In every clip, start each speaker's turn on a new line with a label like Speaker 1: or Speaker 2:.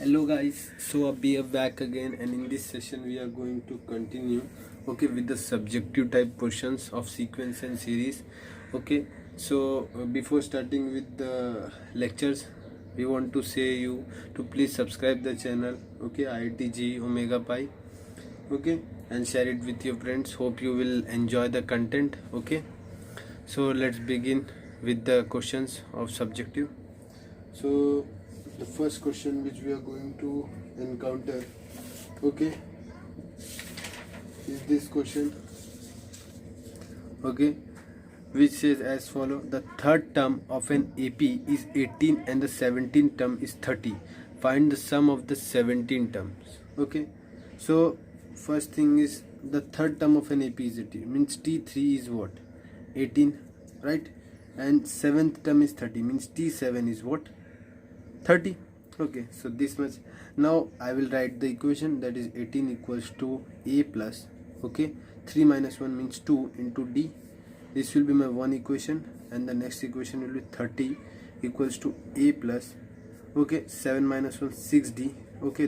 Speaker 1: Hello guys, so we are back again, and in this session we are going to continue with the subjective type questions of sequence and series. Before starting with the lectures, we want to say you to please subscribe the channel, IITG Omega Pi, and share it with your friends. Hope you will enjoy the content. So let's begin with the questions of subjective. So the first question which we are going to encounter, okay, is this question, which says as follow: the third term of an AP is 18 and the 17th term is 30. Find the sum of the 17 terms. So first thing is the third term of an AP is 18, means T3 is what? 18, right? And seventh term is 30, means T7 is what? 30. So this much. Now I will write the equation, that is 18 equals to A plus 3 minus 1 means 2 into D. This will be my one equation, and the next equation will be 30 equals to A plus 7 minus 1 6D.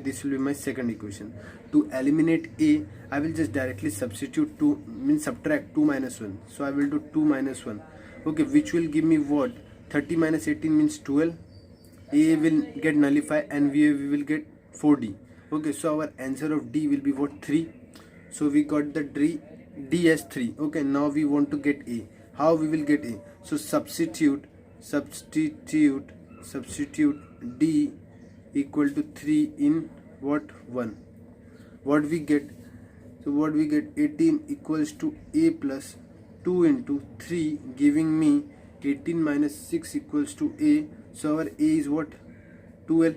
Speaker 1: This will be my second equation. To eliminate A, I will just directly substitute 2, means subtract 2 minus 1. So I will do 2 minus 1, which will give me what? 30 minus 18 means 12. A will get nullified and we will get 4D. So our answer of D will be what? 3. So we got the D as 3. Now we want to get A. How we will get A? So substitute D equal to 3 in what? 1. What we get? So what we get? 18 equals to A plus 2 into 3, giving me 18 minus 6 equals to A. So our A is what? 12.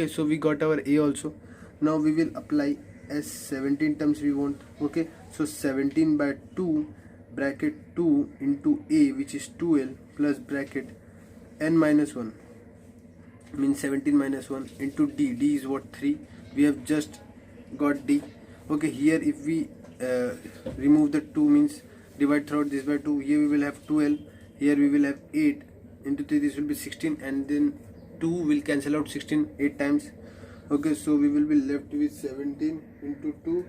Speaker 1: So we got our A also. Now we will apply as 17 terms we want. So 17 by 2 bracket 2 into A, which is 12, plus bracket n minus 1 means 17 minus 1 into D. D is what? 3. We have just got D. Here if we remove the 2, means divide throughout this by 2, here we will have 12, here we will have 8 into 3, this will be 16, and then 2 will cancel out 16 8 times. So we will be left with 17 into 2,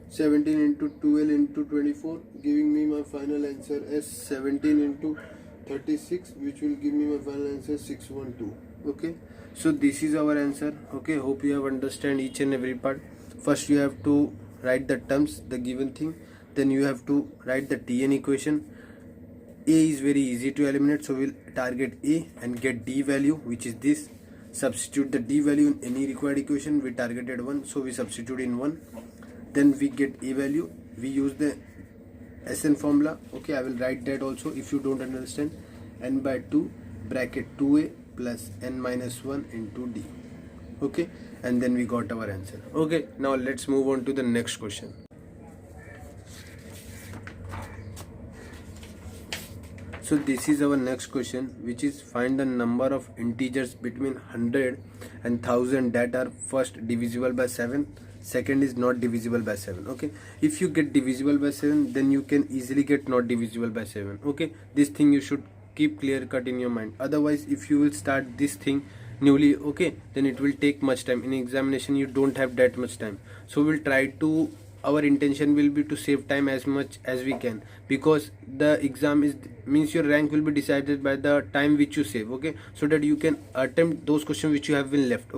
Speaker 1: 17 into 12 into 24, giving me my final answer as 17 into 36, which will give me my final answer 612. So this is our answer. Hope you have understand each and every part. First you have to write the terms, the given thing, then you have to write the Tn equation. A is very easy to eliminate, so we'll target A and get D value, which is this. Substitute the D value in any required equation. We targeted 1, so we substitute in 1. Then we get A value. We use the SN formula. I will write that also if you don't understand. N by 2 bracket 2A plus n minus 1 into D. And then we got our answer. Now let's move on to the next question. So this is our next question, which is find the number of integers between 100 and 1000 that are first divisible by 7, second is not divisible by 7. If you get divisible by 7, then you can easily get not divisible by 7. This thing you should keep clear cut in your mind. Otherwise, if you will start this thing newly, then it will take much time. In examination you don't have that much time, so we'll try to, our intention will be to save time as much as we can, because the exam is means your rank will be decided by the time which you save. So that you can attempt those questions which you have been left.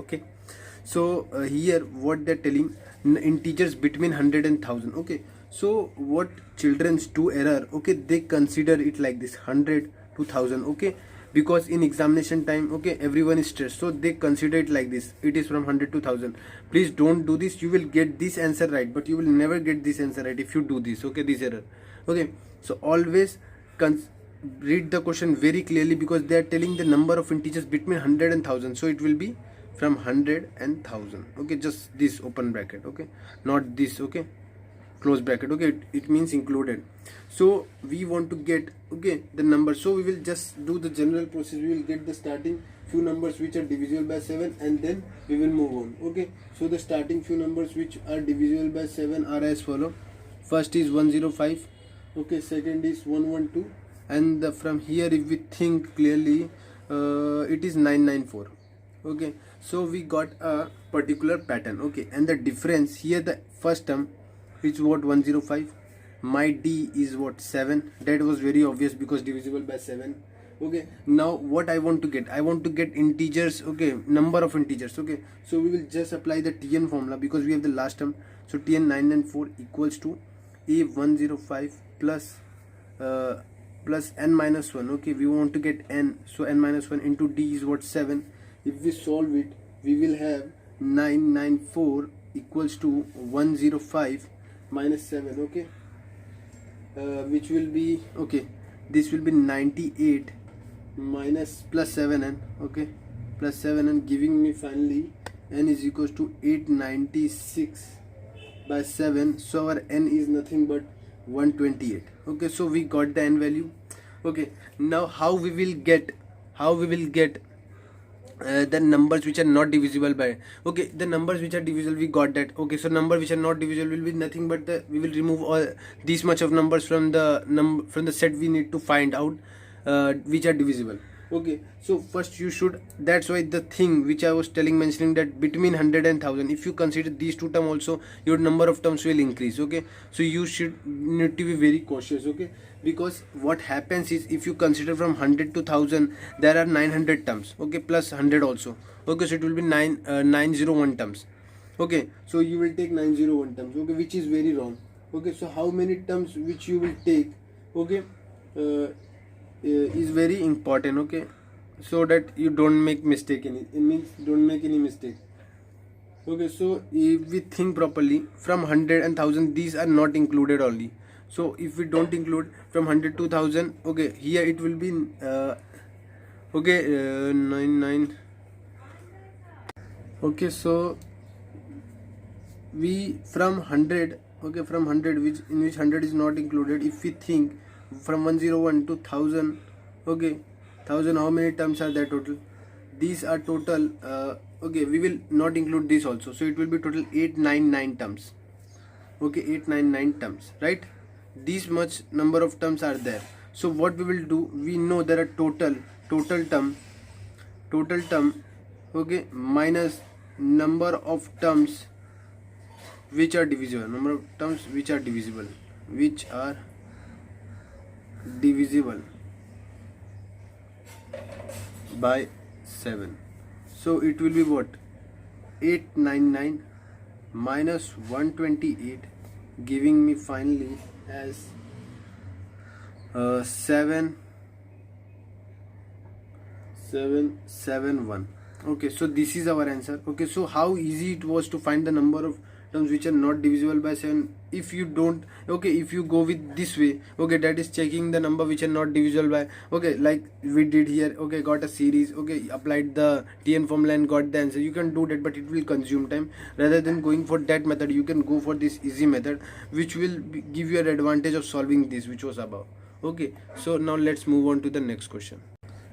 Speaker 1: So here what they're telling, integers between 100 and 1000. So what children do error, they consider it like this, 100 to 1000. Because in examination time, everyone is stressed, so they consider it like this, it is from 100 to 1000. Please don't do this. You will get this answer right, but you will never get this answer right if you do this. This error. So always read the question very clearly, because they are telling the number of integers between 100 and 1000, so it will be from 100 and 1000. Just this open bracket, not this, close bracket. It means included. So we want to get the number, so we will just do the general process. We will get the starting few numbers which are divisible by 7, and then we will move on. So the starting few numbers which are divisible by 7 are as follow. First is 105, second is 112, and from here if we think clearly, it is 994. Okay, so we got a particular pattern. Okay, and the difference here, the first term is what 105, my D is what 7. That was very obvious because divisible by 7. Okay, now what I want to get, I want to get integers. Okay, number of integers. Okay, so we will just apply the Tn formula because we have the last term. So Tn 994 equals to A105 plus plus n minus 1. Okay, we want to get n, so n minus 1 into D is what 7. If we solve it, we will have 994 equals to 105 minus 7. Okay, which will be, okay, this will be 98 minus plus 7n. Okay, plus 7n, giving me finally n is equals to 896 by 7. So our n is nothing but 128. Okay, so we got the n value. Okay, now how we will get the numbers which are not divisible by. Okay, the numbers which are divisible, we got that. Okay, so number which are not divisible will be nothing but we will remove all these much of numbers from the set we need to find out which are divisible. Okay, so first you should, that's why the thing which I was mentioning that between 100 and 1000, if you consider these two terms also, your number of terms will increase. Okay, so you should need to be very cautious. Okay, because what happens is, if you consider from 100 to 1000, there are 900 terms. Okay, plus 100 also. Okay, so it will be 901 terms. Okay, so you will take 901 terms. Okay, which is very wrong. Okay, so how many terms which you will take, okay, is very important. Okay, so that you don't make mistake any, it means don't make any mistake. Okay, so if we think properly, from 100 and 1000, these are not included only. So if we don't include from 100 to 1000, okay, here it will be 99. Okay, so we from 100, okay, from 100, which in which 100 is not included, if we think from 101 to 1000, okay, 1000, how many terms are there total? These are total, okay, we will not include this also, so it will be total 899 terms. Okay, 899 terms, right? These much number of terms are there. So what we will do, we know there are total term, okay, minus number of terms which are divisible, by 7. So it will be what, 899 minus 128, giving me finally as 7771. Okay, so this is our answer. Okay, so how easy it was to find the number of terms which are not divisible by 7. If you don't, okay, if you go with this way, okay, that is checking the number which are not divisible by, okay, like we did here. Okay, got a series, okay, applied the Tn formula and got the answer. You can do that, but it will consume time. Rather than going for that method, you can go for this easy method, which will give you an advantage of solving this, which was above. Okay, so now let's move on to the next question.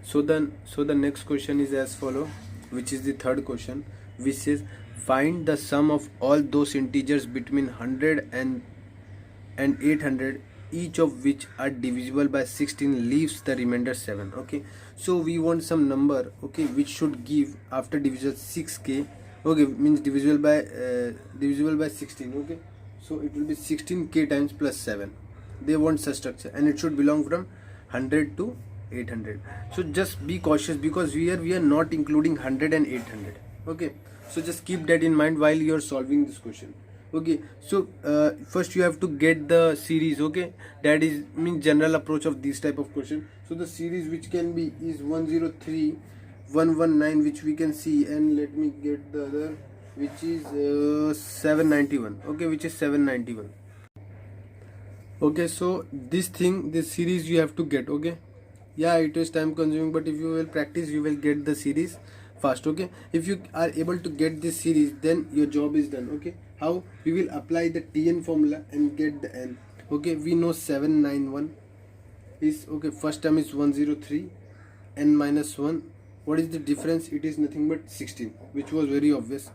Speaker 1: So the next question is as follow, which is the third question, which says find the sum of all those integers between 100 and 800, each of which are divisible by 16, leaves the remainder 7. Okay, so we want some number, okay, which should give after division 6k. Okay, means divisible by 16. Okay, so it will be 16k times plus 7. They want such structure, and it should belong from 100 to 800. So just be cautious, because here we are not including 100 and 800. Okay, so just keep that in mind while you are solving this question. Okay, so first you have to get the series. Okay, that is means general approach of this type of question. So the series which can be is 103 119, which we can see, and let me get the other, which is 791. Okay, which is 791. Okay, so this series you have to get. Okay, yeah, it is time consuming, but if you will practice, you will get the series fast. Okay, if you are able to get this series, then your job is done. Okay, how we will apply the Tn formula and get the n. Okay, we know 791 is, okay, first term is 103, n minus 1. What is the difference? It is nothing but 16, which was very obvious.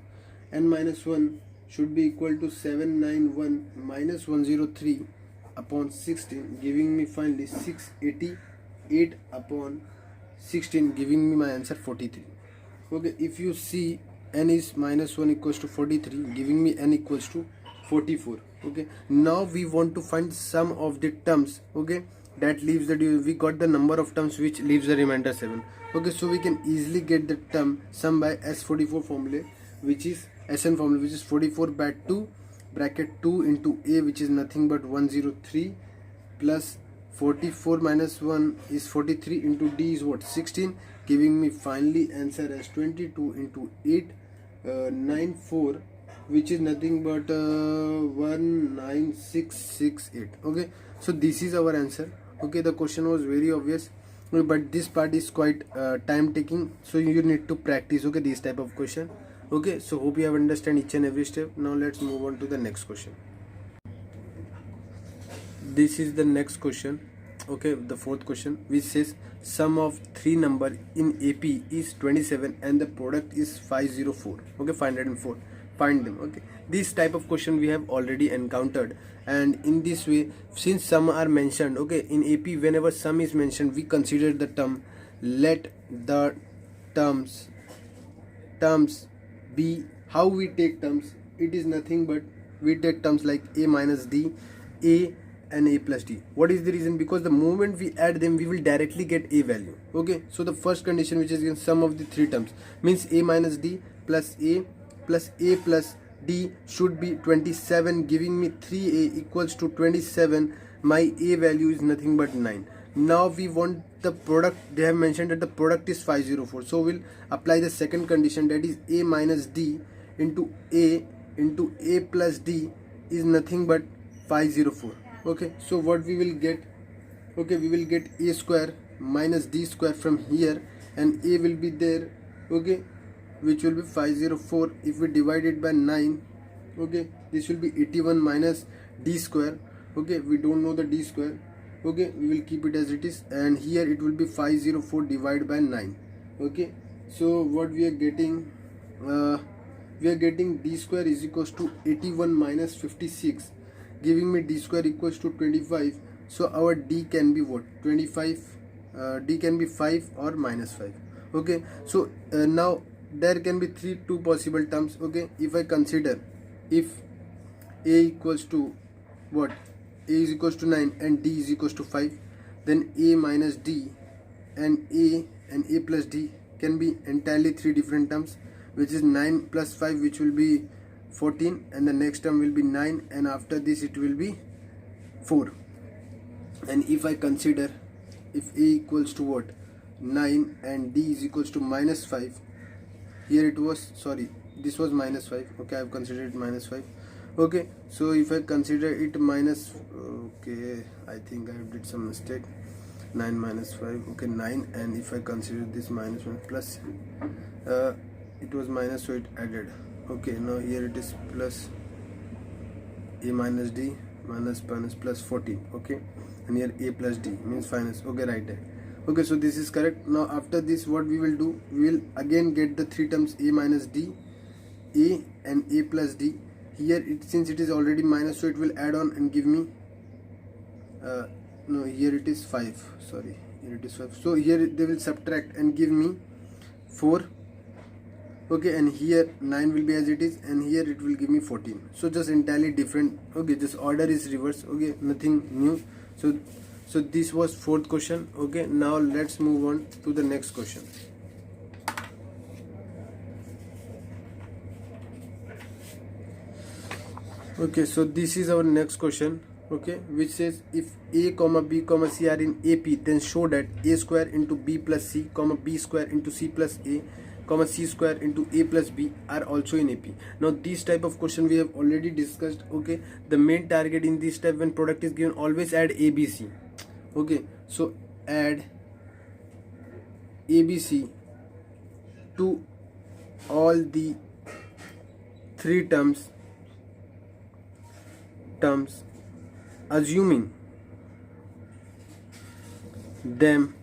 Speaker 1: N minus 1 should be equal to 791 minus 103 upon 16, giving me finally 688 upon 16, giving me my answer 43. Okay, if you see n is minus 1 equals to 43, giving me n equals to 44. Okay, now we want to find sum of the terms, okay, that leaves the, we got the number of terms which leaves the remainder 7. Okay, so we can easily get the term sum by S44 formula, which is SN formula, which is 44 by 2 bracket 2 into a, which is nothing but 103, plus 44 minus 1 is 43 into d is what, 16, giving me finally answer as 22 into 8, 94, which is nothing but 19668. Okay, so this is our answer. Okay, the question was very obvious, but this part is quite time taking, so you need to practice, okay, this type of question. Okay, so hope you have understand each and every step. Now let's move on to the next question. This is the next question. Okay, the fourth question, which says sum of three number in AP is 27 and the product is 504. Okay, 504, find them. Okay, this type of question we have already encountered, and in this way, since sum are mentioned, okay, in AP whenever sum is mentioned, we consider the term, let the terms be, how we take terms, it is nothing but we take terms like a minus d, a and a plus d. What is the reason? Because the moment we add them, we will directly get a value. Okay, so the first condition, which is in sum of the three terms, means a minus d plus a plus d should be 27, giving me 3a equals to 27. My a value is nothing but 9. Now we want the product. They have mentioned that the product is 504, so we'll apply the second condition, that is a minus d into a plus d is nothing but 504. Okay, so what we will get? Okay, we will get a square minus d square from here, and a will be there. Okay, which will be 504. If we divide it by 9, okay, this will be 81 minus d square. Okay, we don't know the d square. Okay, we will keep it as it is, and here it will be 504 divided by 9. Okay, so what we are getting, we are getting d square is equals to 81 minus 56, giving me d square equals to 25. So our d can be what, 25, d can be 5 or minus 5. Okay, so now there can be two possible terms. Okay, if I consider, if a equals to what, a is equals to 9 and d is equals to 5, then a minus d and a plus d can be entirely three different terms, which is 9 plus 5, which will be 14, and the next term will be 9, and after this it will be 4. And if I consider, if a equals to what, 9 and d is equals to minus 5, here it was, sorry, this was minus 5. Okay, I have considered it minus 5. Okay, so if I consider it minus, okay, I think I did some mistake, 9 minus 5, okay, 9, and if I consider this minus 1 plus, it was minus, so it added. Okay, now here it is plus a minus d minus plus 14. Okay, and here a plus d means minus. Okay, right there. Okay, so this is correct. Now after this, what we will do, we will again get the three terms a minus d, a and a plus d. Here it, since it is already minus, so it will add on and give me no, here it is 5, sorry, here it is 5, so here they will subtract and give me 4. Okay, and here 9 will be as it is, and here it will give me 14. So just entirely different. Okay, just order is reversed. Okay, nothing new. So this was fourth question. Okay, now let's move on to the next question. Okay, so this is our next question. Okay, which says if a comma b comma c are in AP, then show that a square into b plus c comma b square into c plus a comma c square into a plus b are also in AP. Now this type of question we have already discussed. Okay, the main target in this type, when product is given, always add ABC. Okay, so add ABC to all the three terms assuming them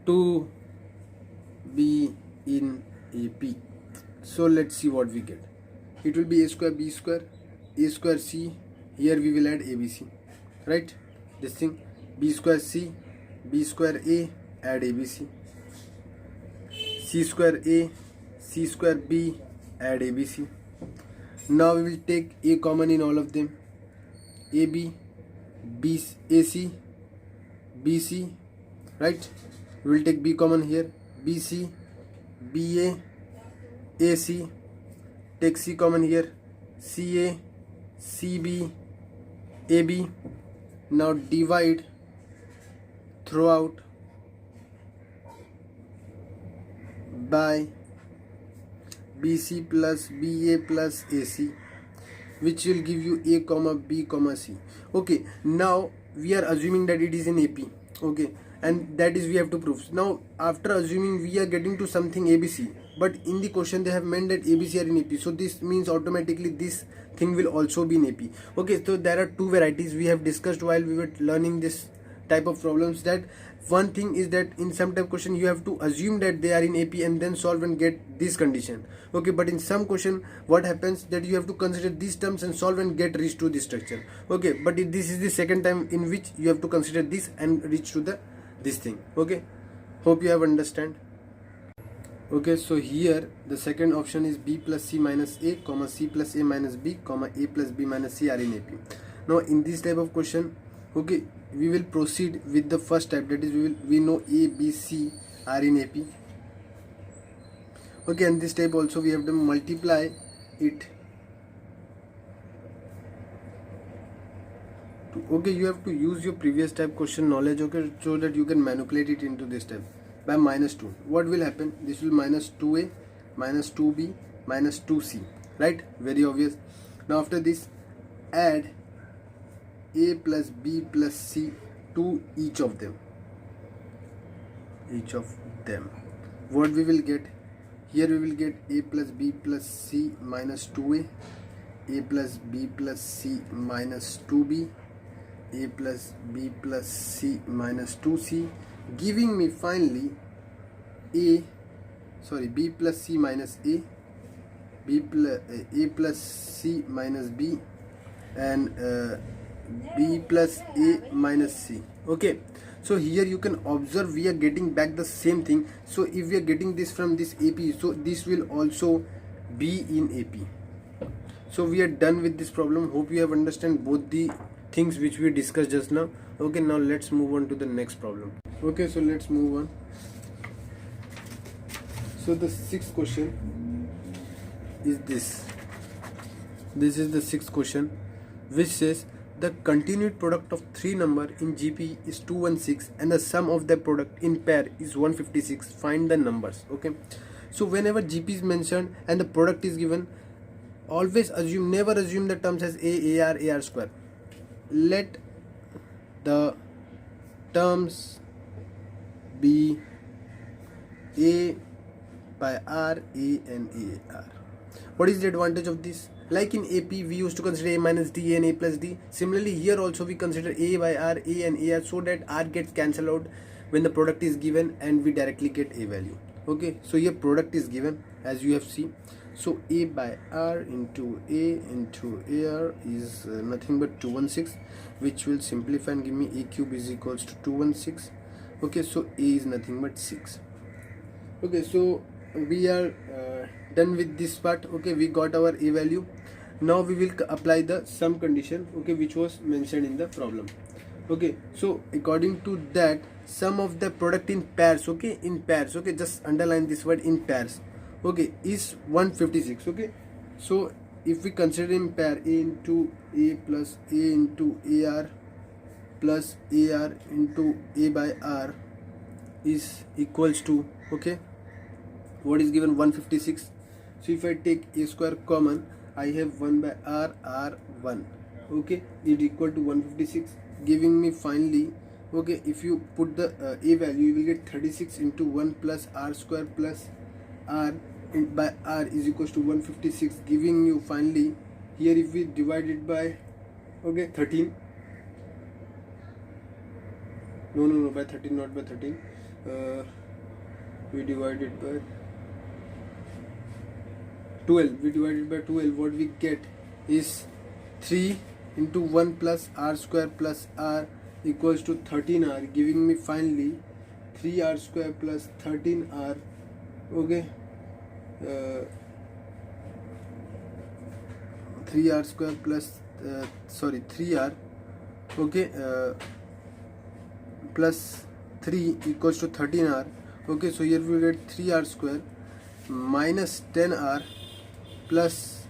Speaker 1: to be in AP. So let's see what we get. It will be a square b square, a square c. Here we will add ABC, right? This thing, b square c, b square a, add ABC. c square a, c square b, add abc. Now we will take a common in all of them, ab, b, ac, bc, right? We will take b common here, bc, ba, ac, take c common here, ca, cb, ab. Now divide throughout by BC plus BA plus AC, which will give you A comma B comma C. Okay, now we are assuming that it is in AP. Okay, and that is we have to prove. Now after assuming, we are getting to something ABC, but in the question they have meant that ABC are in AP, so this means automatically this thing will also be in AP. Okay, so there are two varieties we have discussed while we were learning this type of problems. That one thing is that in some type of question you have to assume that they are in AP and then solve and get this condition. Okay, but in some question what happens that you have to consider these terms and solve and get reach to this structure. Okay, but this is the second time in which you have to consider this and reach to the this thing. Okay, hope you have understand. Okay, so here the second option is B plus C minus A comma C plus A minus B comma A plus B minus C are in AP. Now in this type of question, okay, we will proceed with the first type, that is we know A, B, C are in AP. Okay, and this type also we have to multiply it. Okay, you have to use your previous type question knowledge, okay, so that you can manipulate it into this type by minus 2. What will happen? This will minus 2A minus 2B minus 2C, right? Very obvious. Now after this, add A plus B plus C to each of them. What we will get? Here we will get A plus B plus C minus 2A, A plus B plus C minus 2B, A plus B plus C minus 2C, giving me finally B plus C minus A, A plus C minus B, and B plus A minus C. Okay, so here you can observe we are getting back the same thing. So if we are getting this from this AP, so this will also be in AP. So we are done with this problem. Hope you have understand both the things which we discussed just now. Okay, now let's move on to the next problem. Okay, so let's move on. So the sixth question is this. This is the sixth question, which says the continued product of three number in GP is 216 and the sum of the product in pair is 156. Find the numbers. Okay, so whenever GP is mentioned and the product is given, always assume, never assume the terms as AR square. Let the terms be A by R, A and AR. What is the advantage of this? Like in AP, we used to consider A minus D and A plus D. Similarly, here also we consider A by R, A and AR, so that R gets cancelled out when the product is given and we directly get A value. Okay, so here product is given as you have seen. So A by R into A into AR is nothing but 216, which will simplify and give me A cube is equals to 216. Okay, so A is nothing but 6. Okay, so we are done with this part. Okay, we got our A value. Now we will apply the sum condition, okay, which was mentioned in the problem. Okay, so according to that, sum of the product in pairs, okay, in pairs, okay, just underline this word in pairs, okay, is 156. Okay, so if we consider in pair A into A plus A into AR plus AR into A by R is equals to, okay, what is given? 156. So if I take A square common, I have 1 by R, R1, okay, it equal to 156, giving me finally, okay, if you put the A value, you will get 36 into 1 plus R square plus R by R is equals to 156, giving you finally, here if we divide it by, okay, 13, no, by 13, not by 13, we divide it by 12, we divide it by 12, what we get is 3 into 1 plus R square plus R equals to 13R, giving me finally 3R square plus 13R okay, 3r square plus 3r, okay, plus 3 equals to 13r. Okay, so here we get 3r square minus 10r plus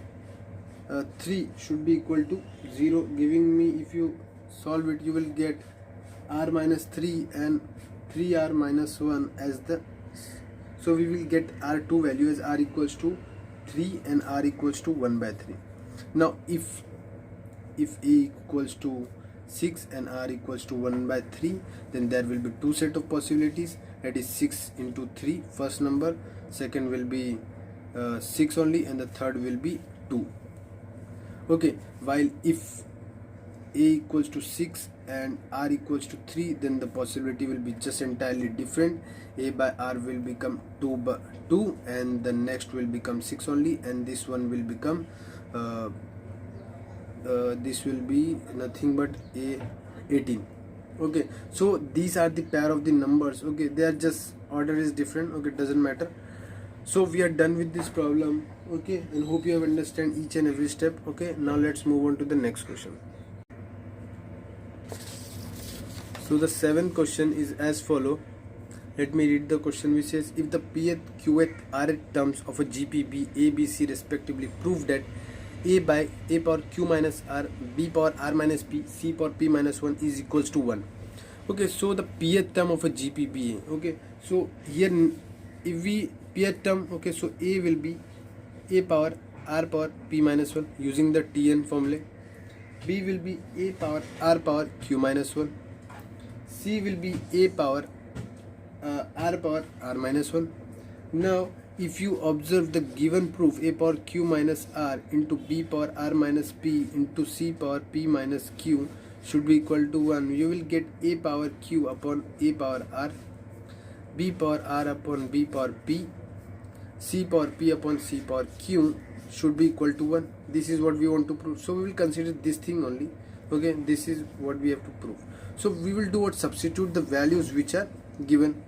Speaker 1: 3 should be equal to 0, giving me, if you solve it, you will get r minus 3 and 3r minus 1 as the, so we will get r2 value as r equals to 3 and r equals to 1 by 3. Now if a equals to 6 and r equals to 1 by 3, then there will be two set of possibilities, that is 6 into 3 first number, second will be 6 only, and the third will be 2. Okay, while if a equals to 6 and r equals to 3, then the possibility will be just entirely different. A by r will become 2 by 2, and the next will become 6 only, and this one will become this will be nothing but a 18. Okay, so these are the pair of the numbers. Okay, they are just order is different. Okay, doesn't matter. So we are done with this problem. Okay, and hope you have understand each and every step. Okay, now let's move on to the next question. So the seventh question is as follow. Let me read the question, which says, if the pth, qth, rth terms of a GPB a, b, c respectively prove that a by a power q minus r, b power r minus p, c power p minus 1 is equals to 1. Okay, so the pth term of a GPB. Okay, so here if we pth term, okay, so a will be a power r power p minus 1 using the Tn formula. B will be a power r power q minus 1. C will be a power r power r minus 1. Now if you observe the given proof, a power q minus r into b power r minus p into c power p minus q should be equal to 1, you will get a power q upon a power r, b power r upon b power p, c power p upon c power q should be equal to 1. This is what we want to prove, so we will consider this thing only. Okay, this is what we have to prove. So we will do what, substitute the values which are given.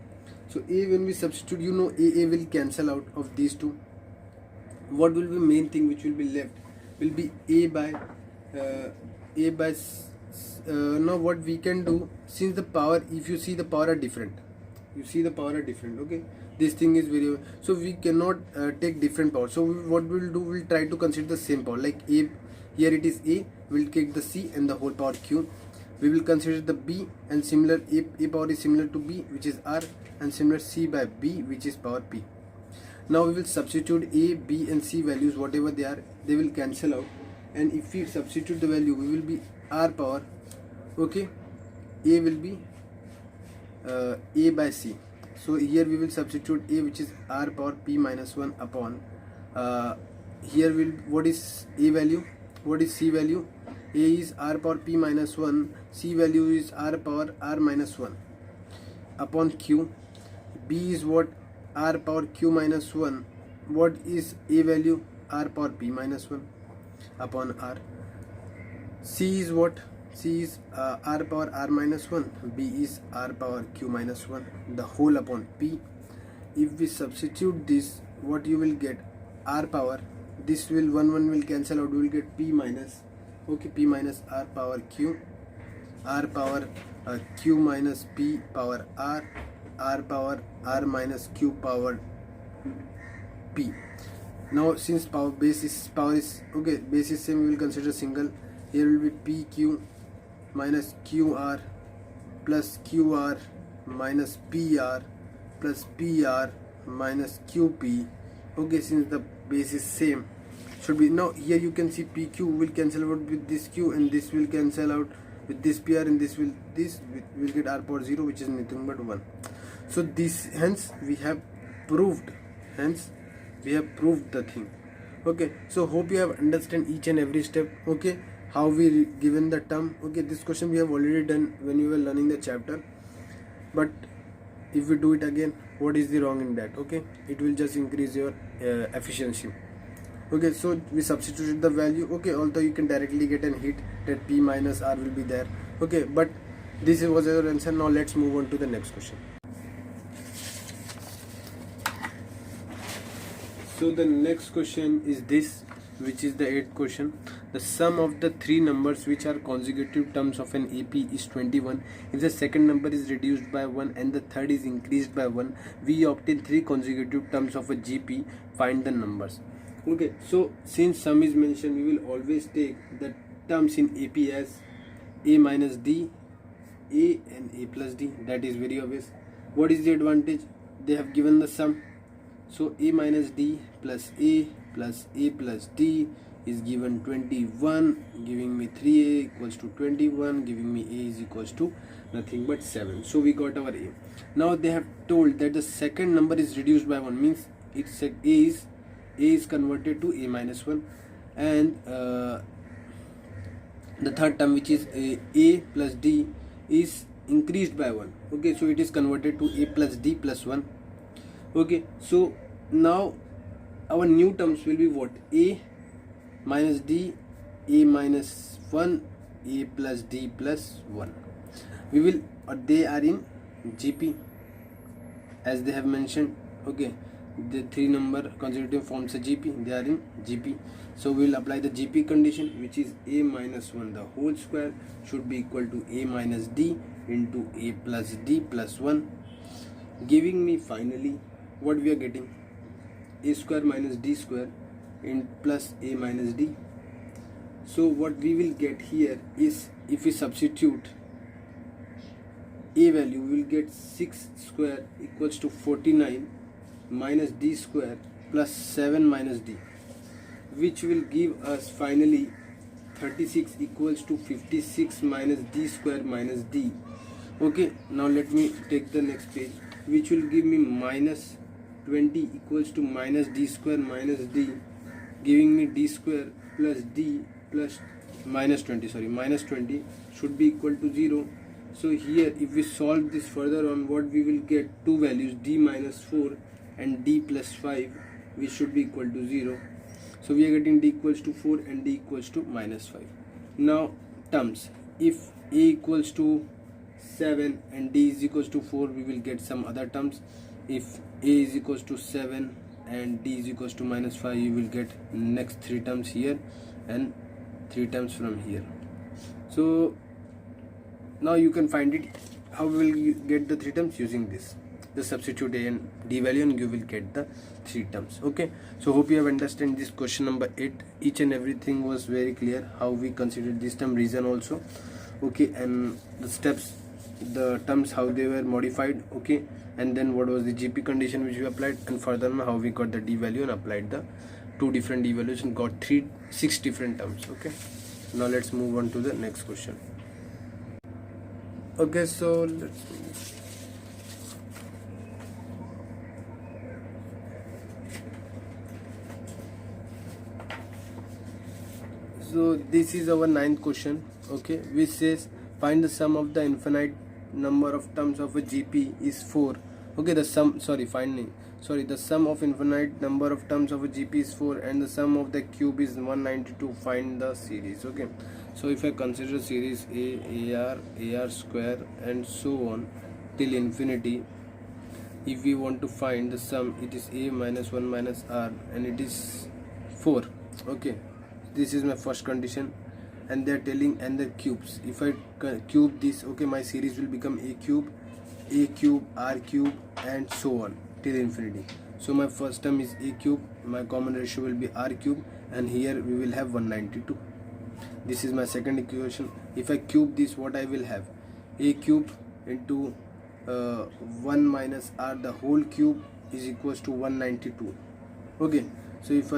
Speaker 1: So a, when we substitute, you know a will cancel out of these two. What will be main thing which will be left will be a by now what we can do, since the power, if you see the power are different, okay, this thing is very, so we cannot take different power. So what we will do, we will try to consider the same power, like a, here it is a, we will take the c and the whole power q. We will consider the b, and similar a power is similar to b, which is r, and similar c by b, which is power p. Now we will substitute a, b and c values, whatever they are, they will cancel out, and if we substitute the value, we will be r power, okay, a will be a by c. So here we will substitute a, which is r power p minus 1 upon here will, what is a value, what is c value, a is r power p minus 1, c value is r power r minus 1 upon q, b is what, r power q minus 1, what is a value, r power p minus 1 upon r, c is what, c is r power r minus 1, b is r power q minus 1, the whole upon p. If we substitute this, what you will get, r power, this will 1 will cancel out, we will get p minus, okay, p minus r power q, r power q minus p power r power r minus q power p. Now since base is okay, base is same, we will consider single. Here will be pq minus qr plus qr minus pr plus pr minus qp. Okay, since the base is same, should be, now here you can see pq will cancel out with this q, and this will cancel out with this pr, and this will get r power 0, which is nothing but 1. So this, hence we have proved the thing. Okay, so hope you have understand each and every step. Okay, how we given the term. Okay, this question we have already done when we were learning the chapter, but if we do it again, what is the wrong in that? Okay, it will just increase your efficiency. Okay, so we substituted the value. Okay, although you can directly get an hit that p minus r will be there. Okay, but this was our answer. Now let's move on to the next question. So the next question is this, which is the 8th question. The sum of the three numbers which are consecutive terms of an AP is 21. If the second number is reduced by 1 and the third is increased by 1, we obtain three consecutive terms of a GP. Find the numbers. Okay, so since sum is mentioned, we will always take the terms in AP as A minus D, A and A plus D. That is very obvious. What is the advantage? They have given the sum. So A minus D plus A plus D is given 21, giving me 3A equals to 21, giving me A is equals to nothing but 7. So we got our A. Now they have told that the second number is reduced by 1, means it's A is converted to A minus 1, and the third term, which is A plus D, is increased by 1. Okay, so it is converted to A plus D plus 1. Okay, so now our new terms will be what? A minus D, A minus 1, A plus D plus 1. We will, they are in GP as they have mentioned. Okay, the three number consecutive forms a GP, they are in GP. So we will apply the GP condition, which is A minus 1 the whole square should be equal to A minus D into A plus D plus 1, giving me finally what we are getting, A square minus D square in plus A minus D. So what we will get here is, if we substitute A value, we will get 6 square equals to 49 minus D square plus 7 minus D, which will give us finally 36 equals to 56 minus D square minus D. Okay, now let me take the next page, which will give me minus 20 equals to minus D square minus D, giving me D square plus D plus minus 20 should be equal to 0. So here if we solve this further on, what we will get, two values, D minus 4 and D plus 5, which should be equal to 0. So we are getting D equals to 4 and D equals to minus 5. Now terms, if A equals to 7 and D is equals to 4, we will get some other terms. If A is equals to 7 and D is equals to minus 5, you will get next three terms here and three terms from here. So now you can find it. How will you get the three terms? Using this, the substitute A and D value, and you will get the three terms. Okay, so hope you have understand this question number 8. Each and everything was very clear, how we considered this term, reason also. Okay, and the steps, the terms, how they were modified. Okay, and then what was the GP condition which we applied, and further how we got the D value and applied the two different D values and got 6 different terms. Okay, now let's move on to the next question. Okay, so let's move. So this is our 9th question. Okay, which says find the sum of the infinite number of terms of a GP is 4. Okay, the sum, the sum of infinite number of terms of a GP is 4 and the sum of the cube is 192. Find the series. Okay, so if I consider series AR square and so on till infinity, if we want to find the sum, it is A minus 1 minus R and it is 4. Okay, this is my first condition, and they are telling, and the cubes, if I cube this, okay, my series will become A cube, R cube, and so on till infinity. So my first term is A cube, my common ratio will be R cube, and here we will have 192. This is my second equation. If I cube this, what I will have, A cube into 1 minus R the whole cube is equals to 192. Okay, so if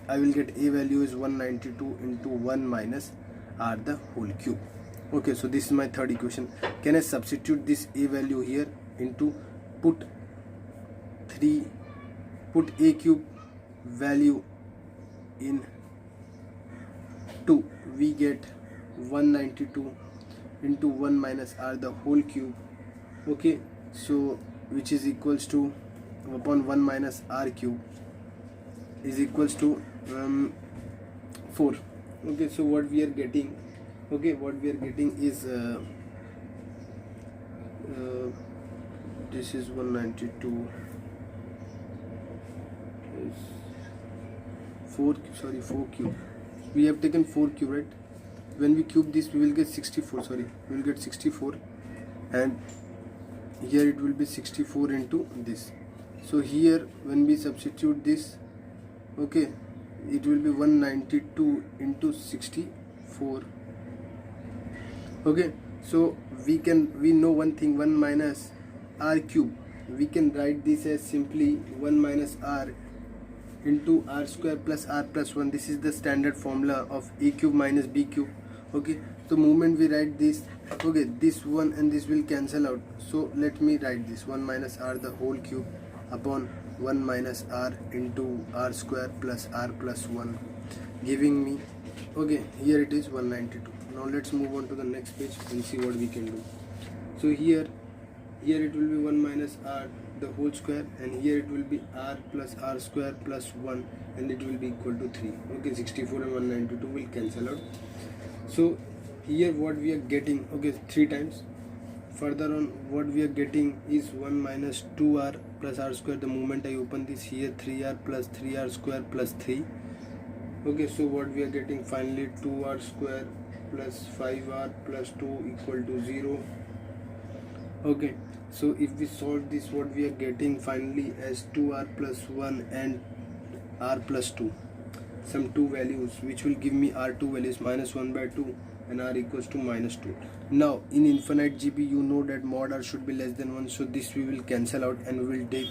Speaker 1: I will get A value is 192 into 1 minus R the whole cube. Okay, so this is my third equation. Can I substitute this A value here into put A cube value in 2? We get 192 into 1 minus R the whole cube. Okay, so which is equals to upon 1 minus R cube is equals to 4. Okay, so what we are getting, is this is 192 4 cube. We have taken 4 cube, right? When we cube this, we will get 64. We will get 64, and here it will be 64 into this. So here when we substitute this, okay, it will be 192 into 64. Okay, so we know one thing, 1 minus r cube. We can write this as simply 1 minus r into r square plus r plus 1. This is the standard formula of a cube minus b cube. Okay, the moment we write this, okay, this one and this will cancel out. So let me write this 1 minus r the whole cube upon 1 minus r into r square plus r plus 1, giving me, okay, here it is 192. Now let's move on to the next page and see what we can do. So here it will be 1 minus r the whole square, and here it will be r plus r square plus 1, and it will be equal to 3. Okay, 64 and 192 will cancel out. So here what we are getting, okay, 3 times. Further on, what we are getting is 1 minus 2r plus r square. The moment I open this, here 3r plus 3r square plus 3. Okay, so what we are getting finally, 2r square plus 5r plus 2 equal to 0. Okay, so if we solve this, what we are getting finally as 2r plus 1 and r plus 2, some 2 values, which will give me r2 values minus 1 by 2 and r equals to minus 2. Now in infinite GP, you know that mod r should be less than 1, so this we will cancel out and we will take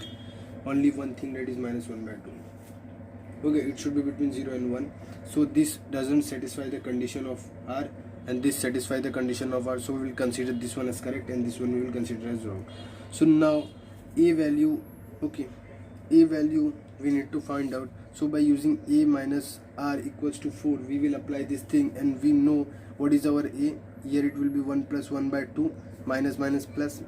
Speaker 1: only one thing, that is minus 1 by 2. Okay, it should be between 0 and 1. So this doesn't satisfy the condition of r, and this satisfy the condition of r, so we will consider this one as correct and this one we will consider as wrong. So now a value, okay, a value we need to find out. So by using a minus r equals to 4, we will apply this thing, and we know what is our a. Here it will be 1 plus 1 by 2 minus minus plus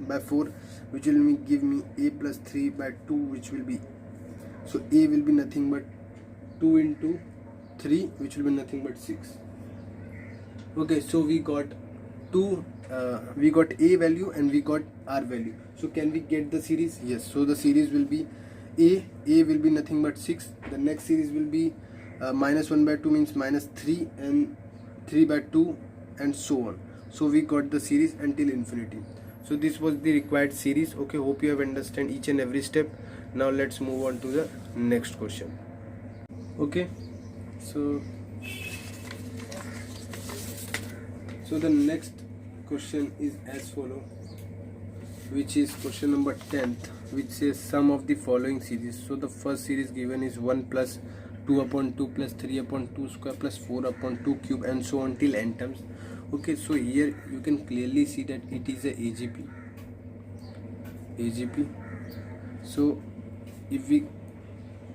Speaker 1: by 4, which will give me a plus 3 by 2, which will be, so a will be nothing but 2 into 3, which will be nothing but 6. Okay, so we got we got a value and we got r value. So can we get the series? Yes. So the series will be a will be nothing but 6. The next series will be minus 1 by 2 means minus 3, and 3 by 2, and so on. So we got the series until infinity. So this was the required series. Okay, hope you have understand each and every step. Now let's move on to the next question. Okay, so the next question is as follow, which is question number 10th, which says sum of the following series. So the first series given is 1 plus 2 upon 2 plus 3 upon 2 square plus 4 upon 2 cube, and so on till n terms. Okay, so here you can clearly see that it is a AGP. So if we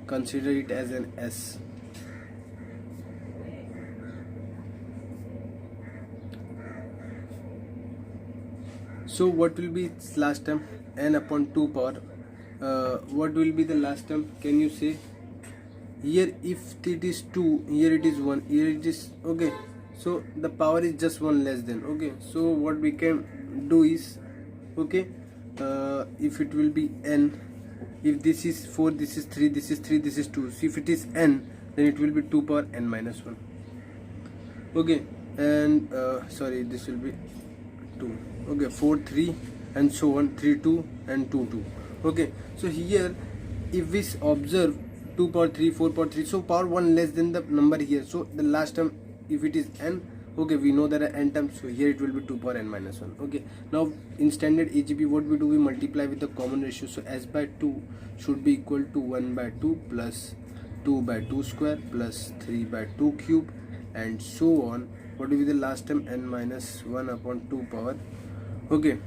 Speaker 1: consider it as an S, so what will be its last term? N upon 2 power. What will be the last term? Can you say? Here if it is 2, here it is 1, here it is, okay, so the power is just 1 less than. Okay, so what we can do is, okay, if it will be n, if this is 4, this is 3, this is 3, this is 2, so if it is n, then it will be 2 power n minus 1. Okay, and sorry, this will be 2. Okay, 4 3 and so on, 3 2 and 2 2. Okay, so here if we observe 2 power 3, 4 power 3, so power 1 less than the number here, so the last term, if it is n, okay, we know there are n terms, so here it will be 2 power n minus 1. Okay, now in standard AGP, what we do, we multiply with the common ratio. So s by 2 should be equal to 1 by 2 plus 2 by 2 square plus 3 by 2 cube, and so on. What will be the last term? N minus 1 upon 2 power, okay,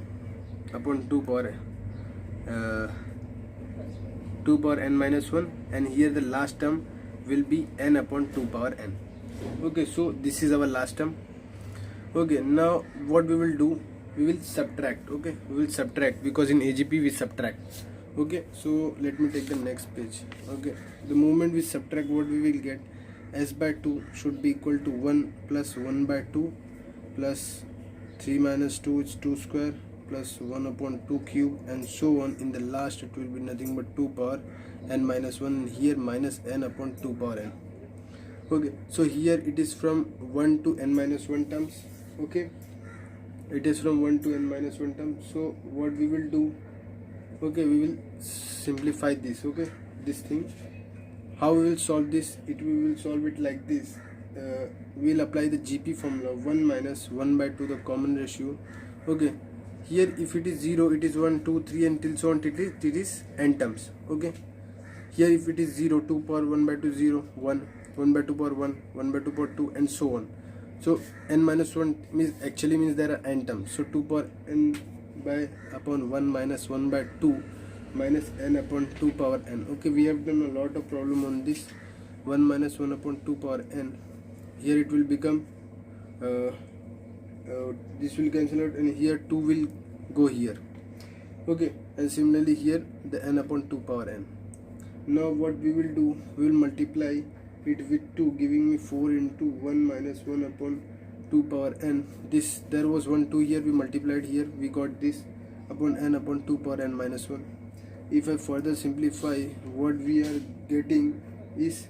Speaker 1: upon 2 power 2 power n minus 1, and here the last term will be n upon 2 power n. Okay, so this is our last term. Okay, now what we will do, we will subtract. Okay, we will subtract, because in AGP we subtract. Okay, so let me take the next page. Okay, the moment we subtract, what we will get, s by 2 should be equal to 1 plus 1 by 2 plus 3 minus 2 is 2 square plus 1 upon 2 cube and so on. In the last it will be nothing but 2 power n minus 1, here minus n upon 2 power n. Okay, so here it is from 1 to n minus 1 terms. Okay, it is from 1 to n minus 1 terms. So what we will do, okay, we will simplify this. Okay, this thing, how we will solve this, we will solve it like this. We will apply the GP formula, 1 minus 1 by 2 the common ratio. Okay, here if it is 0 it is 1 2 3 until so on till it is n terms. Okay, here if it is 0, 2 power 1 by 2 0, 1, 1 by 2 power 1, 1 by 2 power 2 and so on. So n minus 1 means there are n terms. So 2 power n by upon 1 minus 1 by 2 minus n upon 2 power n. Okay, we have done a lot of problem on this. 1 minus 1 upon 2 power n, here it will become this will cancel out and here 2 will go here. Okay, and similarly here the n upon 2 power n. Now what we will do, we will multiply it with 2, giving me 4 into 1 minus 1 upon 2 power n. This, there was 1 2 here, we multiplied here, we got this upon n upon 2 power n minus 1. If I further simplify, what we are getting is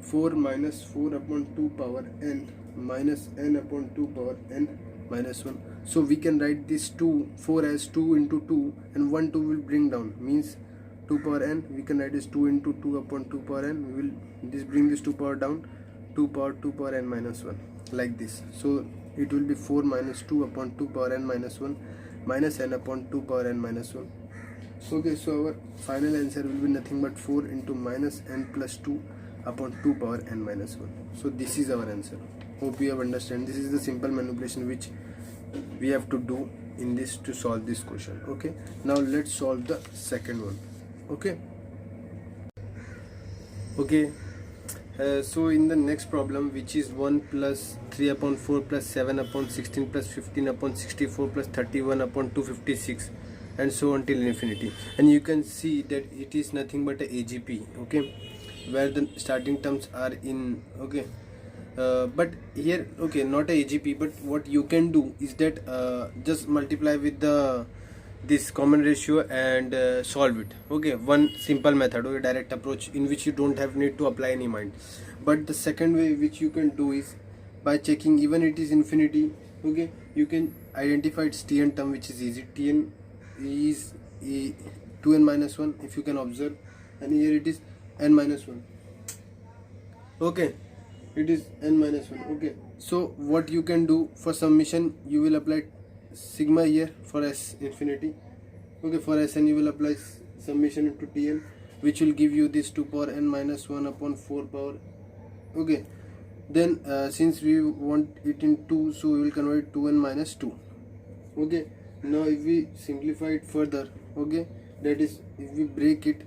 Speaker 1: 4 minus 4 upon 2 power n minus n upon 2 power n minus 1. So we can write this 4 as 2 into 2 and 1 2 will bring down, means 2 power n. We can write this 2 into 2 upon 2 power n. We will bring this 2 power down, 2 power n minus 1, like this. So it will be 4 minus 2 upon 2 power n minus 1 minus n upon 2 power n minus 1. Okay, so our final answer will be nothing but 4 into minus n plus 2 upon 2 power n minus 1. So this is our answer. Hope you have understand. This is the simple manipulation which we have to do in this to solve this question. Okay, now let's solve the second one. Okay, so in the next problem, which is 1 plus 3 upon 4 plus 7 upon 16 plus 15 upon 64 plus 31 upon 256 and so on till infinity, and you can see that it is nothing but a AGP. Okay, where the starting terms are in. Okay, but here, okay, not a AGP, but what you can do is that just multiply with the this common ratio and solve it. Okay, one simple method, okay, direct approach in which you don't have need to apply any mind. But the second way which you can do is by checking, even it is infinity. Okay, you can identify its Tn term, which is easy. Tn is 2n minus 1, if you can observe, and here it is n minus 1. Okay, it is n minus 1. Okay, so what you can do for summation, you will apply sigma here for s infinity. Okay, for Sn you will apply summation into Tn, which will give you this 2 power n minus 1 upon 4 power. Okay, then since we want it in 2, so we will convert 2n minus 2. Okay, now if we simplify it further, okay, that is, if we break it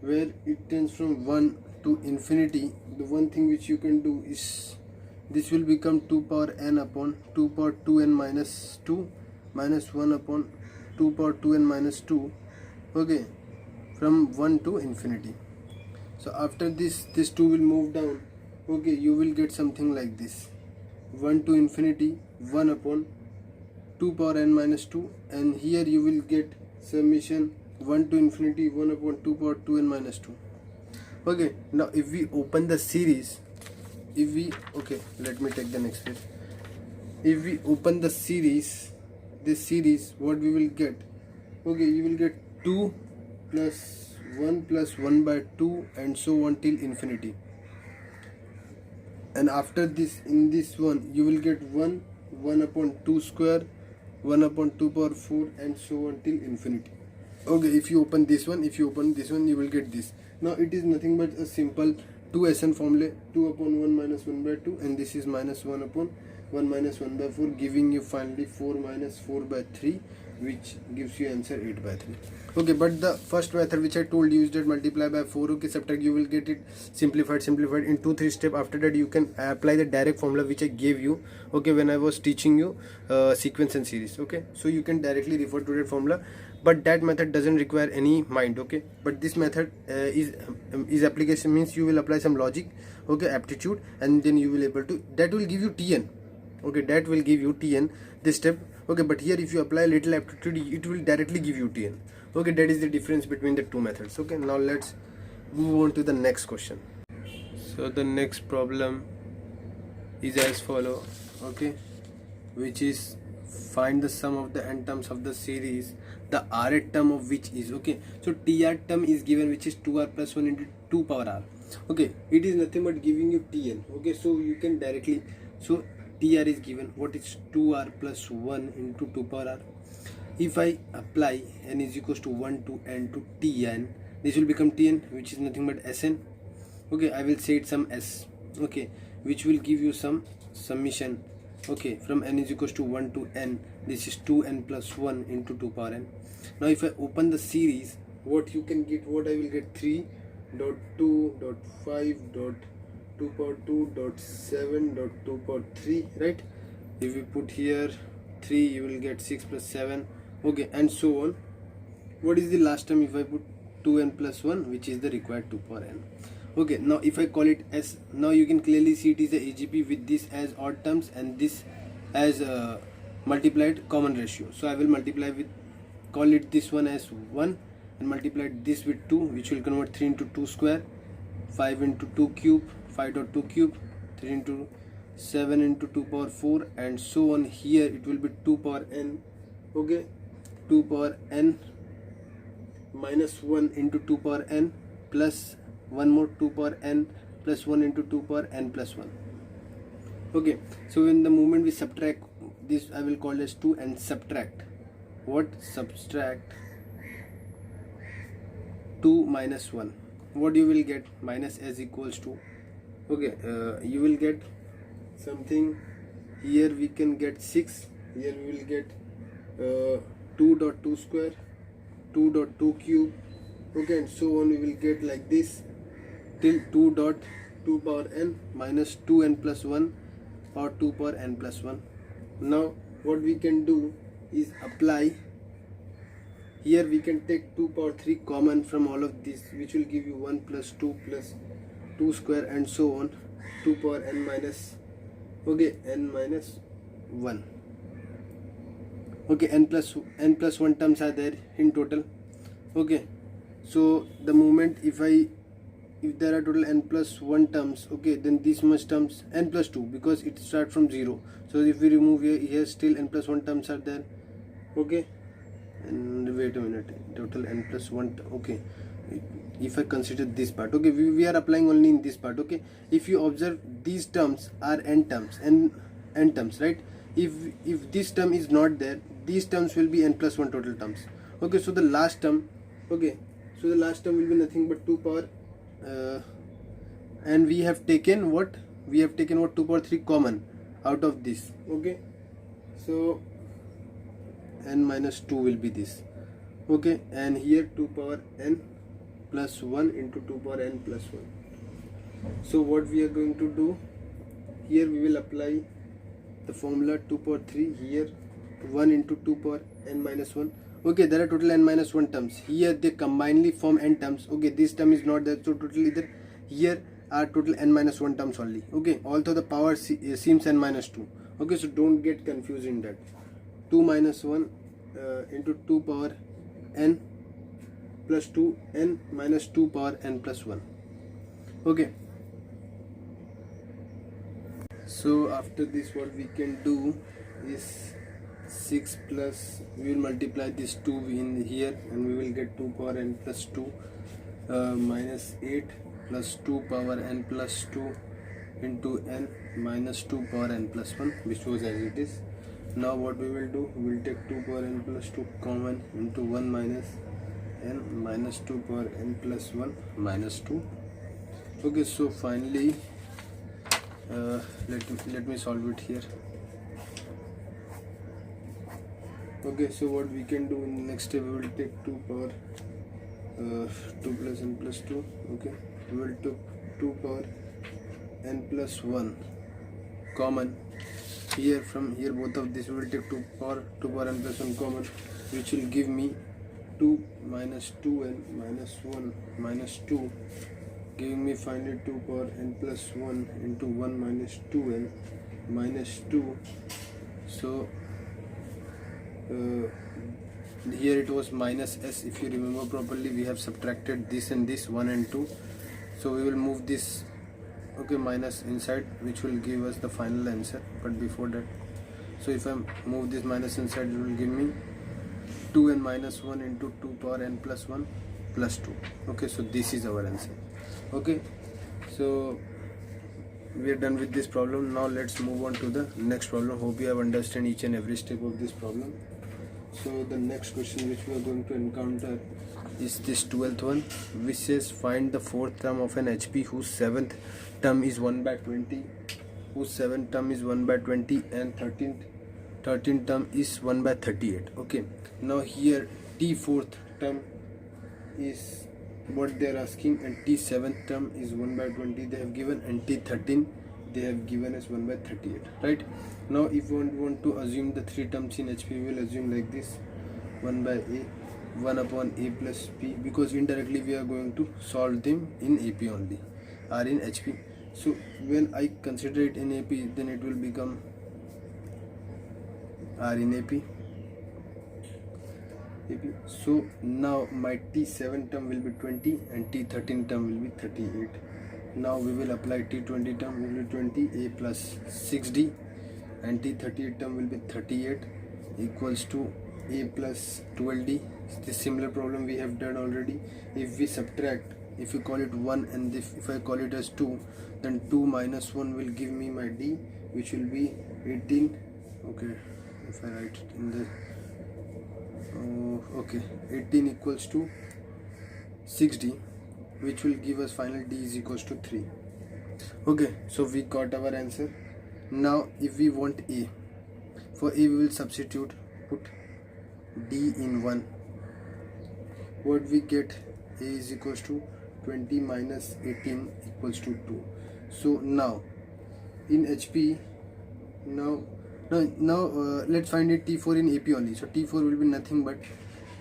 Speaker 1: where it tends from 1 to infinity, the one thing which you can do is this will become 2 power n upon 2 power 2n minus 2 minus 1 upon 2 power 2n minus 2. Okay, from 1 to infinity. So after this 2 will move down. Okay, you will get something like this, 1 to infinity 1 upon 2 power n minus 2, and here you will get summation 1 to infinity 1 upon 2 power 2n minus 2. Okay, now if we open the series, okay, let me take the next page. If we open the series, this series, what we will get? Okay, you will get 2 plus 1 by 2 and so on till infinity. And after this, in this one, you will get 1 upon 2 square, 1 upon 2 power 4 and so on till infinity. Okay, if you open this one, you will get this. Now it is nothing but a simple 2 Sn formula, 2 upon 1 minus 1 by 2, and this is minus 1 upon 1 minus 1 by 4, giving you finally 4 minus 4 by 3, which gives you answer 8 by 3. Okay, but the first method which I told you is that multiply by 4, okay, subtract, you will get it simplified in 2-3 steps. After that you can apply the direct formula which I gave you, okay, when I was teaching you sequence and series. Okay, so you can directly refer to that formula, but that method doesn't require any mind. Okay, but this method is application, means you will apply some logic, okay, aptitude, and then you will able to, that will give you Tn. Okay, that will give you Tn, this step. Okay, but here if you apply little aptitude, it will directly give you Tn. Okay, that is the difference between the two methods. Okay, now let's move on to the next question. So the next problem is as follow. Okay, which is find the sum of the n terms of the series, the rth term of which is, okay, so tr term is given, which is 2r plus 1 into 2 power r. Okay, it is nothing but giving you Tn. Okay, so you can directly, so tr is given, what is 2r plus 1 into 2 power r. If I apply n is equals to 1 to n to Tn, this will become Tn, which is nothing but Sn. Okay, I will say it some S. Okay, which will give you some summation. Okay, from n is equals to 1 to n, this is 2n plus 1 into 2 power n. Now if I open the series, what you can get, what I will get, 3.2.5.2 power 2.7.2 power 3, right? If we put here 3, you will get 6 plus 7, okay, and so on. What is the last term if I put 2n plus 1, which is the required 2 power n. Okay, now if I call it S, now you can clearly see it is the AGP with this as odd terms and this as multiplied common ratio. So I will multiply with, call it this one as 1 and multiply this with 2, which will convert 3 into 2 square, 5 into 2 cube, 5.2 cube, 3 into 7 into 2 power 4, and so on. Here it will be 2 power n. Okay, 2 power n minus 1 into 2 power n plus one more 2 power n plus 1 into 2 power n plus 1. Okay, so in the moment we subtract this, I will call as 2 and subtract what? Subtract 2 minus 1. What you will get? Minus s equals to, okay, you will get something. Here we can get 6. Here we will get 2.2 square, 2.2 cube. Okay, and so on. We will get like this till 2.2 power n minus 2n plus 1 or 2 power n plus 1. Now what we can do is apply. Here we can take 2 power 3 common from all of this, which will give you 1 plus 2 square and so on, 2 power n minus, okay, n minus 1. Okay, n plus 1 terms are there in total. Okay, so the moment if there are total n plus 1 terms, okay, then this much terms n plus 2, because it starts from 0. So if we remove here still n plus 1 terms are there. Okay, and wait a minute, total n plus 1, okay, if I consider this part, okay, we are applying only in this part. Okay, if you observe, these terms are n terms, right? If this term is not there, these terms will be n plus 1 total terms. Okay, so the last term, okay, so the last term will be nothing but 2 power and we have taken what? 2 power 3 common out of this. Okay, so n minus 2 will be this. Okay, and here 2 power n plus 1 into 2 power n plus 1. So what we are going to do, here we will apply the formula 2 power 3, here 1 into 2 power n minus 1. Okay, there are total n minus 1 terms. Here they combinedly form n terms. Okay, this term is not there, so totally there. Here are total n minus 1 terms only. Okay, although the power seems n minus 2. Okay, so don't get confused in that. 2 minus 1 into 2 power n plus 2 n minus 2 power n plus 1. Okay, so after this what we can do is 6 plus, we will multiply this 2 in here and we will get 2 power n plus 2 minus 8 plus 2 power n plus 2 into n minus 2 power n plus 1, which was as it is. Now what we will do, we will take 2 power n plus 2 common into 1 minus n minus 2 power n plus 1 minus 2. Okay, so finally let me solve it here. Okay, so what we can do in the next step, we will take 2 power 2 plus n plus 2. Okay, we will take 2 power n plus 1 common. Here from here both of this we will take 2 power n plus 1 common, which will give me 2 minus 2n minus 1 minus 2, giving me finally 2 power n plus 1 into 1 minus 2n minus 2. So here it was minus s. If you remember properly, we have subtracted this and this, 1 and 2. So we will move this, okay, minus inside, which will give us the final answer. But before that, so if I move this minus inside, it will give me 2 and minus 1 into 2 power n plus 1 plus 2. Okay, so this is our answer. Okay, so we are done with this problem. Now let's move on to the next problem. Hope you have understood each and every step of this problem. So the next question which we are going to encounter is this 12th one, which says find the fourth term of an HP whose seventh term is 1 by 20, whose seventh term is 1 by 20, and 13th term is 1 by 38. Okay, now here T fourth term is what they are asking, and T seventh term is 1 by 20 they have given, and T 13 they have given as 1 by 38. Right, now if we want to assume the three terms in HP, we will assume like this: 1 by A, 1 upon A plus P, because indirectly we are going to solve them in AP only, or in HP. So when I consider it in AP, then it will become R in AP. So now my T7 term will be 20 and T13 term will be 38. Now we will apply T20 term will be 20, A plus 6D, and T38 term will be 38 equals to A plus 12D. This similar problem we have done already. If we subtract, if you call it 1 and if I call it as 2, then 2 minus 1 will give me my D, which will be 18. Okay, if I write it in the okay, 18 equals to 6D, which will give us final D is equals to 3. Okay, so we got our answer. Now if we want A, for A we will substitute, put D in 1. What we get, A is equals to 20 minus 18 equals to 2. So now in HP, now let's find it T4 in AP only. So T4 will be nothing but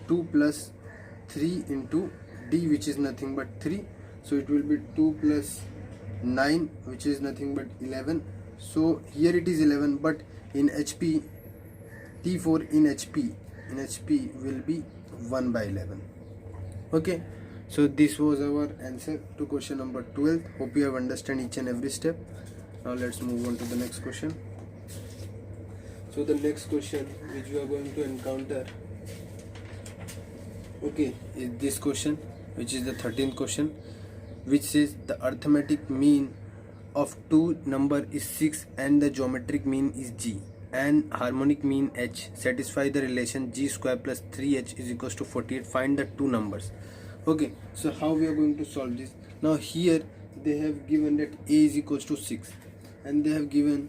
Speaker 1: 2 plus 3 into D, which is nothing but 3. So it will be 2 plus 9, which is nothing but 11. So here it is 11, but in HP, T4 in HP will be 1 by 11. Okay, so this was our answer to question number 12. Hope you have understood each and every step. Now let's move on to the next question. So the next question which we are going to encounter, okay, is this question, which is the 13th question, which says the arithmetic mean of two number is 6 and the geometric mean is G and harmonic mean H. Satisfy the relation G square plus 3H is equals to 48. Find the two numbers. Okay, so how we are going to solve this? Now here they have given that A is equals to 6, and they have given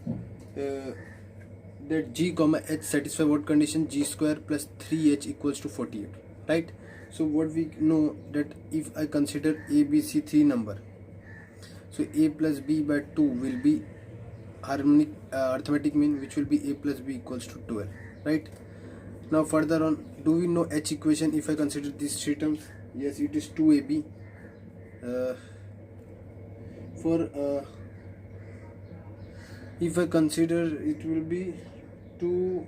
Speaker 1: that G comma H satisfy what condition? G square plus 3H equals to 48. Right, so what we know, that if I consider A, B, C three number, so A plus B by 2 will be harmonic arithmetic mean, which will be A plus B equals to 12. Right, now further on, do we know H equation? If I consider these three terms, yes, it is 2AB. If I consider, it will be 2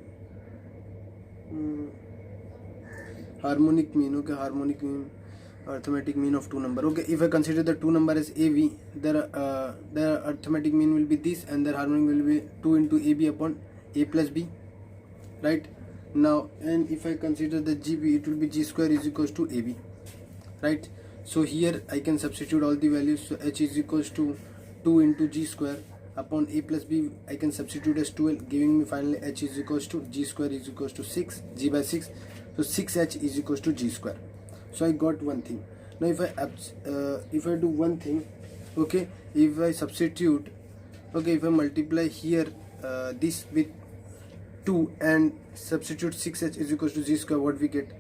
Speaker 1: harmonic mean. Okay, harmonic mean, arithmetic mean of two number. Okay, if I consider the two number as AV, their arithmetic mean will be this, and their harmonic will be 2 into AB upon A plus B. Right, now, and if I consider the GB, it will be G square is equals to AB. Right, so here I can substitute all the values. So H is equals to 2 into G square upon A plus B, I can substitute as 12, giving me finally H is equals to G square is equals to 6, G by 6. So 6H is equals to G square. So I got one thing. Now if I do one thing, okay, if I substitute, okay, if I multiply here this with 2 and substitute 6H is equals to G square, what we get?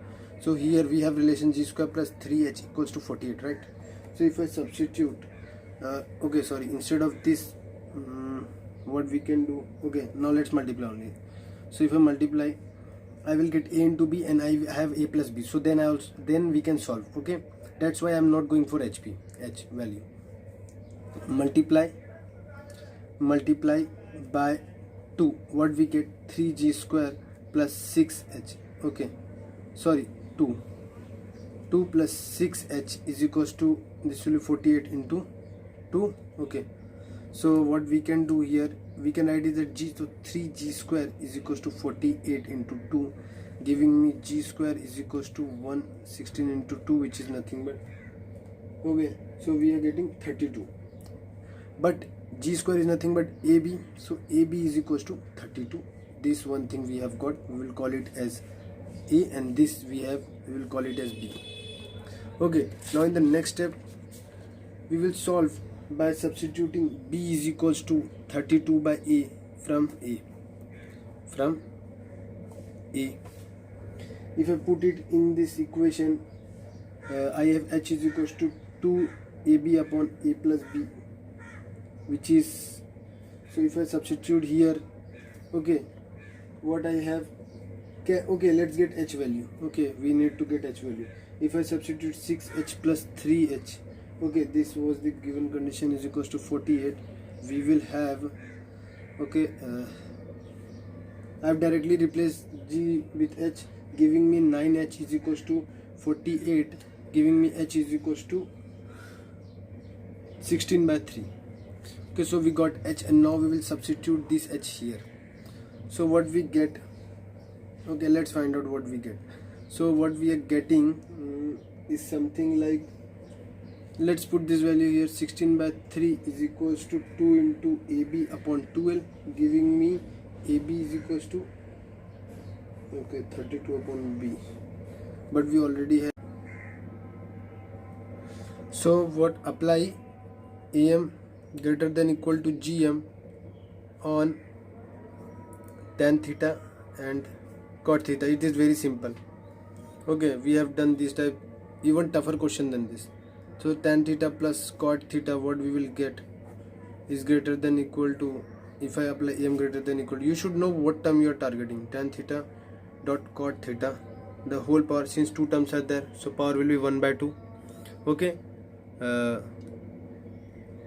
Speaker 1: So here we have relation G square plus 3H equals to 48, right? So if I substitute, okay, sorry, instead of this, what we can do, okay, now let's multiply only. So if I multiply, I will get A into B and I have A plus B. So then we can solve. Okay, that's why I'm not going for H value. Multiply by 2, what we get? 3G square plus 6H. okay, sorry, 2 plus 6h is equals to, this will be 48 into 2. Okay, so what we can do here, we can write it that g, so 3g square is equals to 48 into 2, giving me g square is equals to 116 into 2, which is nothing but, okay, so we are getting 32. But g square is nothing but ab, so ab is equals to 32. This one thing we have got, we will call it as a, and this we will call it as b. Okay, now in the next step we will solve by substituting b is equals to 32 by a from a. If I put it in this equation, I have h is equals to 2ab upon a plus b, which is, so if I substitute here, okay, what I have, okay, let's get h value. Okay, we need to get h value. If I substitute 6h plus 3h, okay, this was the given condition, is equals to 48, we will have, okay, I have directly replaced g with h, giving me 9h is equals to 48, giving me h is equals to 16 by 3. Okay, so we got h, and now we will substitute this h here. So what we get, okay, let's find out what we get. So what we are getting is something like, let's put this value here, 16 by 3 is equals to 2 into ab upon 12, giving me ab is equals to, okay, 32 upon b, but we already have. So what, apply am greater than equal to gm on tan theta and cot theta. It is very simple. Okay, we have done this type, even tougher question than this. So tan theta plus cot theta, what we will get is greater than equal to, if I apply am greater than equal to, you should know what term you are targeting, tan theta dot cot theta, the whole power, since two terms are there, so power will be 1 by 2. Okay,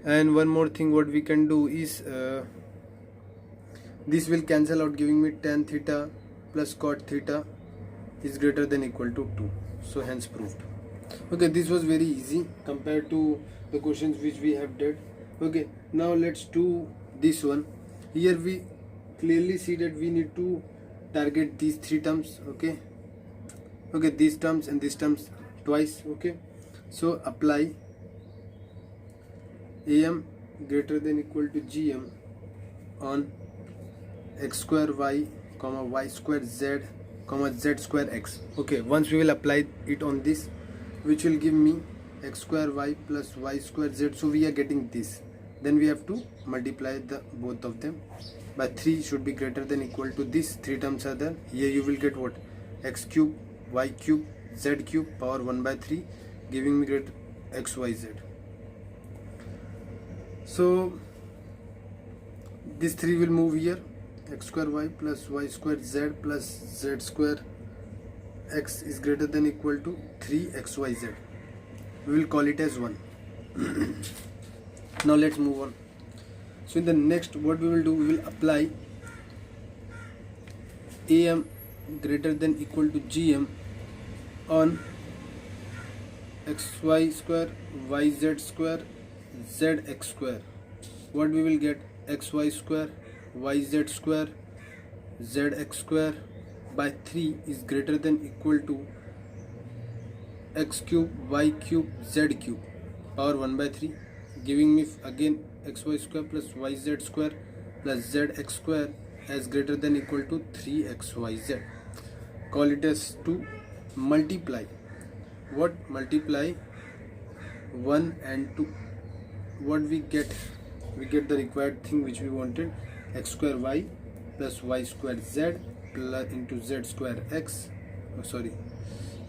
Speaker 1: and one more thing what we can do is, this will cancel out, giving me tan theta plus cot theta is greater than equal to 2. So hence proved. Okay, this was very easy compared to the questions which we have did. Okay, now let's do this one. Here we clearly see that we need to target these three terms. Okay, these terms and these terms twice. Okay, so apply am greater than equal to gm on x square y comma y square z comma z square x. Okay, once we will apply it on this, which will give me x square y plus y square z. So we are getting this, then we have to multiply the both of them by 3, should be greater than equal to this, three terms are there. Here you will get what, x cube y cube z cube power 1 by 3, giving me great x y z. So this 3 will move here, x square y plus y square z plus z square x is greater than equal to 3xyz. We will call it as 1. Now let's move on. So in the next, what we will do, we will apply am greater than equal to gm on xy square yz square zx square. What we will get, xy square yz square zx square by 3 is greater than equal to x cube y cube z cube power 1 by 3, giving me again xy square plus yz square plus zx square as greater than equal to 3xyz. Call it as to multiply. What, multiply 1 and 2. What we get the required thing which we wanted, x square y plus y square z plus into z square x,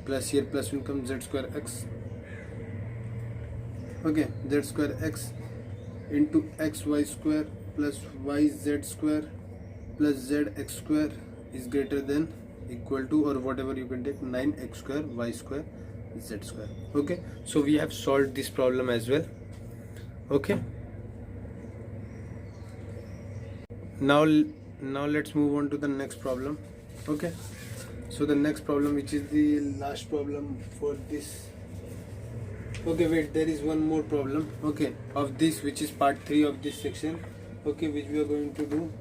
Speaker 1: plus here plus will come z square x. Okay, z square x into xy square plus yz square plus zx square is greater than equal to, or whatever you can take, 9x square y square z square. Okay, so we have solved this problem as well. Okay, now let's move on to the next problem. Okay, So the next problem, which is the last problem for this. Okay, wait, there is one more problem, okay, of this, which is part 3 of this section, okay, which we are going to do.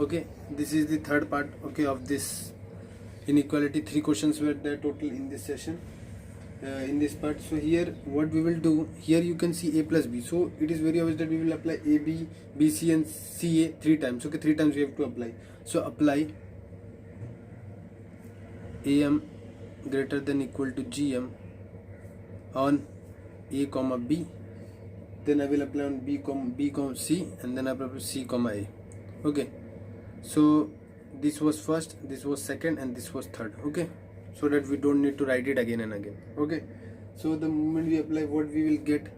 Speaker 1: Okay, this is the third part, okay, of this inequality. 3 questions were there total in this session, in this part. So here what we will do, here you can see a plus b, so it is very obvious that we will apply a, b, b, c and ca 3 times. Okay, 3 times we have to apply. So apply am greater than equal to gm on a comma b, then I will apply on b comma c, and then I will apply c comma a. Okay, so this was first, this was second, and this was third. Okay, so that we don't need to write it again and again. Okay, so the moment we apply, what we will get,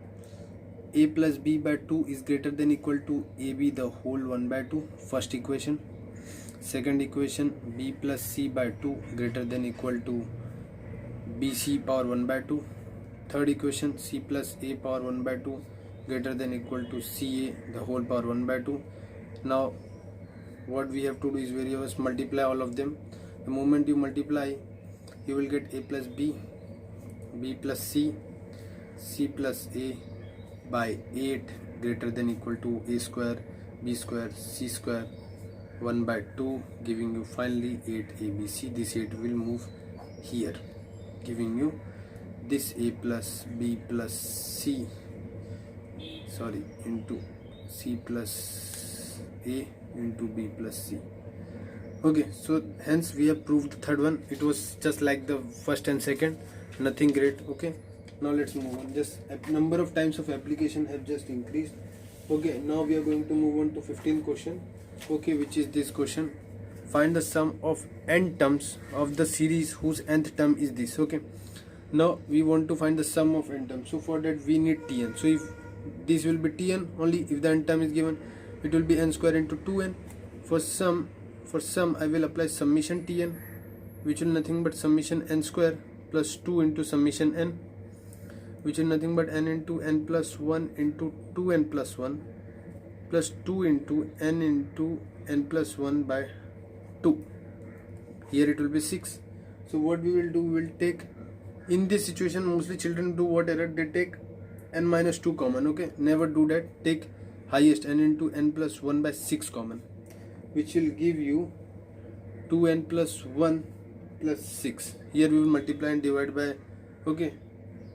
Speaker 1: a plus b by 2 is greater than equal to ab the whole 1 by 2, first equation. Second equation, b plus c by 2 greater than equal to bc power 1 by 2. Third equation, c plus a power 1 by 2 greater than equal to ca the whole power 1 by 2. Now what we have to do is very obvious, multiply all of them. The moment you multiply, you will get a plus b, b plus c, c plus a by 8 greater than equal to a square, b square, c square 1 by 2, giving you finally 8abc. This 8 will move here, giving you this a plus b plus c, sorry, into c plus a into b plus c. Okay, so hence we have proved the third one. It was just like the first and second, nothing great. Okay, now let's move on. Just a number of times of application have just increased. Okay, now we are going to move on to 15th question, okay, which is this question: find the sum of n terms of the series whose nth term is this. Okay, now we want to find the sum of n terms, so for that we need tn. So if this will be tn only, if the n term is given, it will be n square into 2n. For sum I will apply summation tn, which will nothing but summation n square plus 2 into summation n, which is nothing but n into n plus 1 into 2n plus 1 plus 2 into n plus 1 by 2. Here it will be 6. So what we will do, we will take, in this situation mostly children do what error, they take n minus 2 common. Okay, never do that. Take highest, n into n plus 1 by 6 common, which will give you 2n plus 1 plus 6. Here we will multiply and divide by, okay,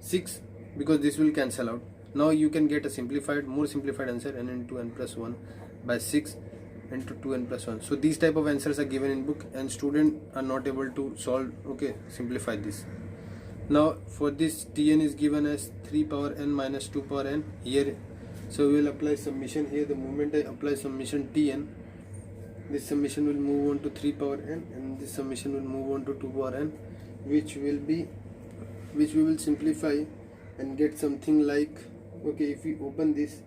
Speaker 1: 6, because this will cancel out. Now you can get a simplified, more simplified answer, n into n plus 1 by 6 into 2n plus 1. So these type of answers are given in book and students are not able to solve. Okay, simplify this. Now for this, tn is given as 3 power n minus 2 power n here. So we will apply summation here. The moment I apply summation tn, this summation will move on to 3 power n, and this summation will move on to 2 power n, which we will simplify and get something like, okay, if we open this,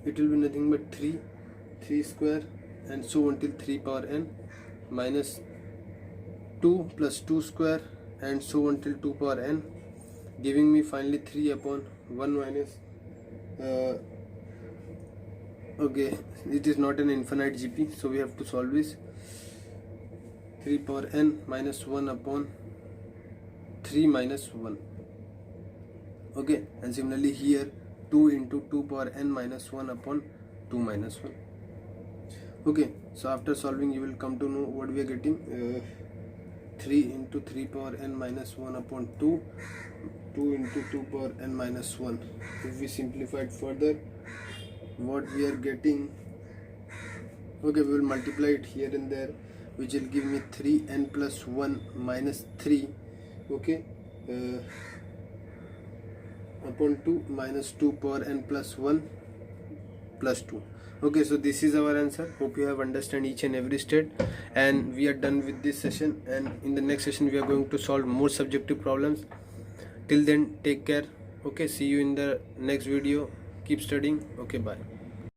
Speaker 1: it will be nothing but 3 square and so until 3 power n minus 2 plus 2 square and so until 2 power n, giving me finally 3 upon 1 minus okay, it is not an infinite GP, so we have to solve this. 3 power n minus 1 upon 3 minus 1. Okay, and similarly here 2 into 2 power n minus 1 upon 2 minus 1. Okay, so after solving you will come to know what we are getting. 3 into 3 power n minus 1 upon 2, 2 into 2 power n minus 1. If we simplify it further, what we are getting, okay, we will multiply it here and there, which will give me 3n plus 1 minus 3, okay, upon 2 minus 2 power n plus 1 plus 2. Okay, so this is our answer. Hope you have understood each and every step, and we are done with this session, and in the next session we are going to solve more subjective problems. Till then, take care. Okay, see you in the next video. Keep studying. Okay, bye.